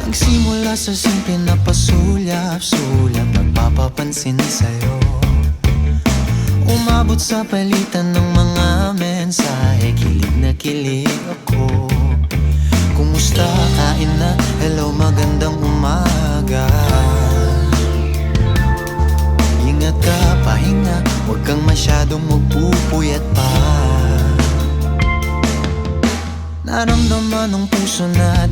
Nagsimula sa simple na pasulyap-sulyap, nagpapapansin sa'yo. Umabot sa palitan ng mga mensahe, kilig na kilig ako. Kumusta, kain na, hello, magandang umaga. Ingat ka, pahinga, huwag kang masyadong magpupuyat pa. Naramdaman ng puso na